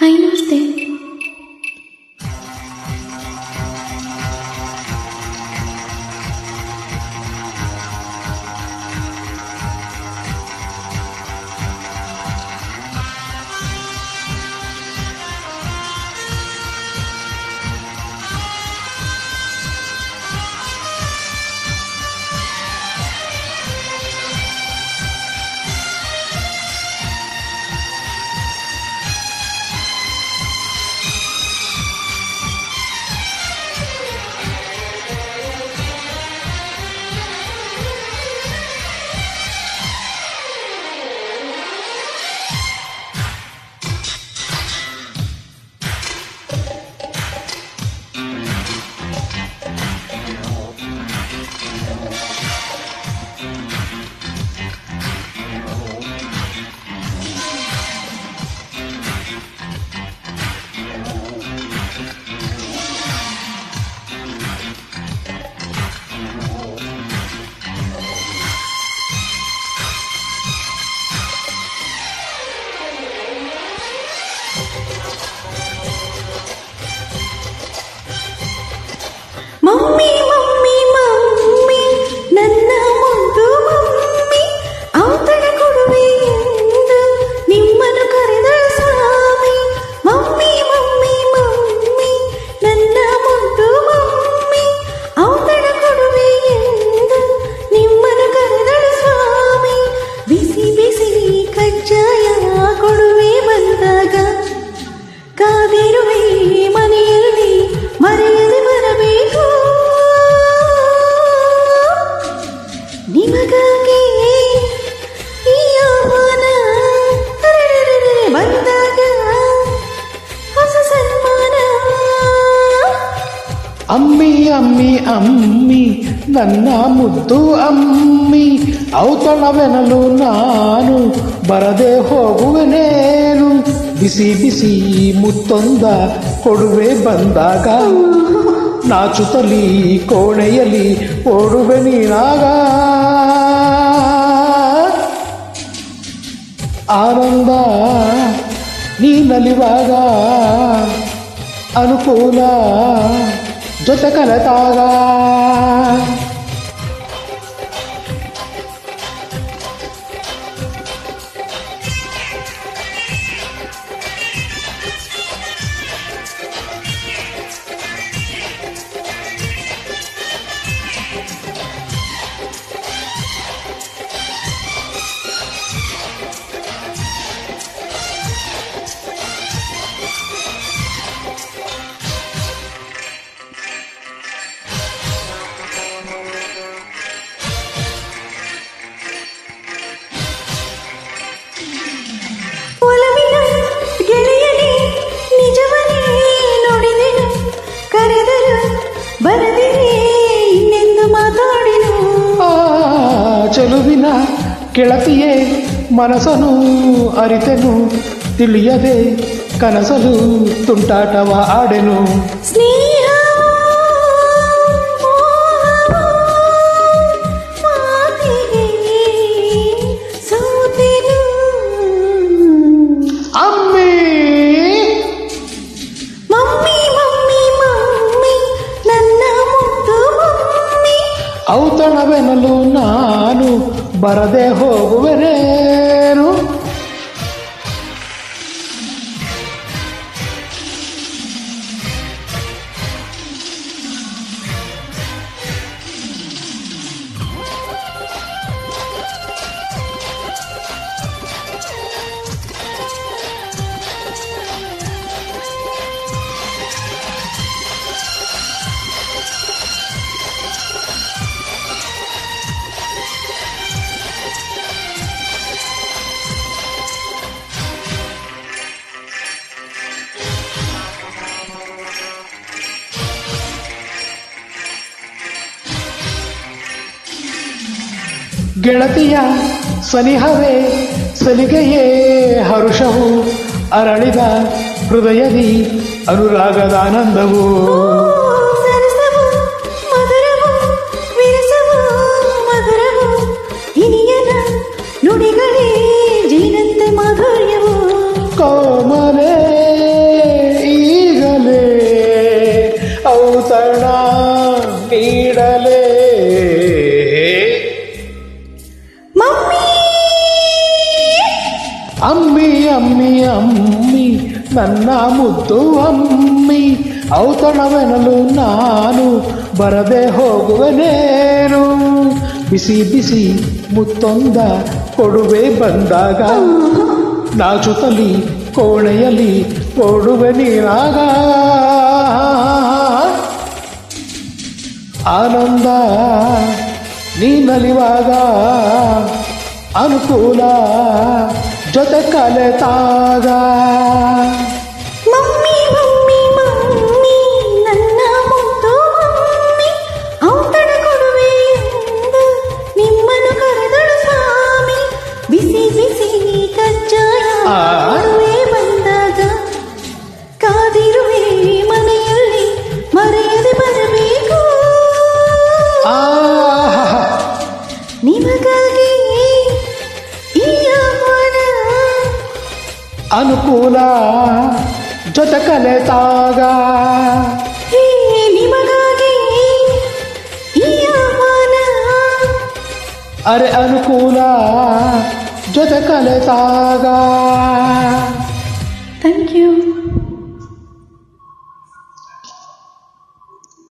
Hi ನಮಸ್ತೆ. Mummy mummy mummy ನನ್ನ ಮುದ್ದು ಮಮ್ಮಿ ಔತಣ ಕೊಡುವೆ ಎಂದು ನಿಮ್ಮನ್ನು ಕರೆದ ಸ್ವಾಮಿ. ಮಮ್ಮಿ ಮಮ್ಮಿ ಮಮ್ಮಿ ನನ್ನ ಮುದ್ದು ಮಮ್ಮಿ ಔತಣ ಕೊಡುವೆ ಎಂದು ನಿಮ್ಮನ್ನು ಕರೆದ ಸ್ವಾಮಿ. ಬಿಸಿ ಬಿಸಿ ಕಜ್ಜಾಯ ಕೊಡುವೆ ಬಂದಾಗ ಕಾದಿರುವೆ ಮನೆಯಲ್ಲಿ ಮರೆಯದೆ ಬರಬೇಕು ನಿಮಗಾಗಿ ಈ ಆಹ್ವಾನ ಬಂದಾಗ ಹೊಸ ಸನ್ಮಾನ. ಅಮ್ಮಿ ಅಮ್ಮಿ ಅಮ್ಮಿ ನನ್ನ ಮುದ್ದು ಅಮ್ಮಿ ಔತಣವೆನಲು ನಾನು ಬರದೆ ಹೋಗುವೆನೇನು. ಬಿಸಿ ಬಿಸಿ ಮುತ್ತೊಂದ ಕೊಡುವೆ ಬಂದಾಗ ನಾಚುತ್ತಲಿ ಕೋಣೆಯಲ್ಲಿ ಓಡುವೆ ನೀನಾಗ. ಆನಂದ ನೀನಲಿವಾಗ ಅನುಕೂಲ ಜೊತೆ ಕಲೆತಾಗ. ಇನ್ನೆಂದು ಮಾತಾಡಿನು ಚೆಲುವಿನ ಕೆಳತಿಯೇ ಮನಸನು ಅರಿತೆನು ತಿಳಿಯದೆ ಕನಸಲು ತುಂಟಾಟವ ಆಡೆನು. ಸ್ನೇಹ ಸೋತೆನು ಅಮ್ಮಿ ಮಮ್ಮಿ ಮಮ್ಮಿ ಮಮ್ಮಿ ನನ್ನ ಮುದ್ದು ಮಮ್ಮಿ ಔತಣವೆನಲು ನಾನು ಬರದೆ ಹೋಗುವೆನೇನು. ಗೆಳತಿಯ ಸನಿಹವೇ ಸಲಿಗೆಯೇ ಹರುಷವು ಅರಳಿದ ಹೃದಯದಿ ಅನುರಾಗದ ಆನಂದವು. ಸರಸವು ಮಧುರವು ವಿರಸವು ಮಧುರವು ಹಿರಿಯನ ನುಡಿಗಳೇ ಜೀನಂತೆ ಮಾಧುರ್ಯವು. ಕೋಮಲೆ ಅಮ್ಮಿ ಅಮ್ಮಿ ಅಮ್ಮಿ ನನ್ನ ಮುದ್ದು ಅಮ್ಮಿ ಔತಣವೆನಲು ನಾನು ಬರದೆ ಹೋಗುವನೇನು ಬಿಸಿ ಬಿಸಿ ಮುತ್ತೊಂದ ಕೊಡುವೆ ಬಂದಾಗ ನಾಚುತ್ತಲಿ ಕೋಣೆಯಲ್ಲಿ ಓಡುವೆ ನೀರಾಗ ಆನಂದ ನೀನಲಿವಾಗ ಅನುಕೂಲ ಜೊತೆ ಕಲೆತಾಗ ಮಮ್ಮಿ ಮಮ್ಮಿ ಮಮ್ಮಿ ನನ್ನ ಮುದ್ದು ಮಮ್ಮಿ ಔತಣ ಕೊಡುವೆ ಎಂದು ನಿಮ್ಮನ್ನು ಕರೆದಳು ಸ್ವಾಮಿ ಬಿಸಿ ಬಿಸಿ ಕಜ್ಜಾಯ ಕೊಡುವೆ ಬಂದಾಗ ಕಾದಿರುವೆ ಮನೆಯಲ್ಲಿ ಮರೆಯದೆ ಬರಬೇಕು ನಿಮಗಾಗಿ ಈ ಆಹ್ವಾನ ಅನುಕೂಲ ಜೊತೆ ಕಲೆತಾಗ ಹೇ ನಿಮಗಾಗಿ ಈ ಆಹ್ವಾನ ಅರೆ ಅನುಕೂಲ ಜೊತೆ ಕಲೆತಾಗ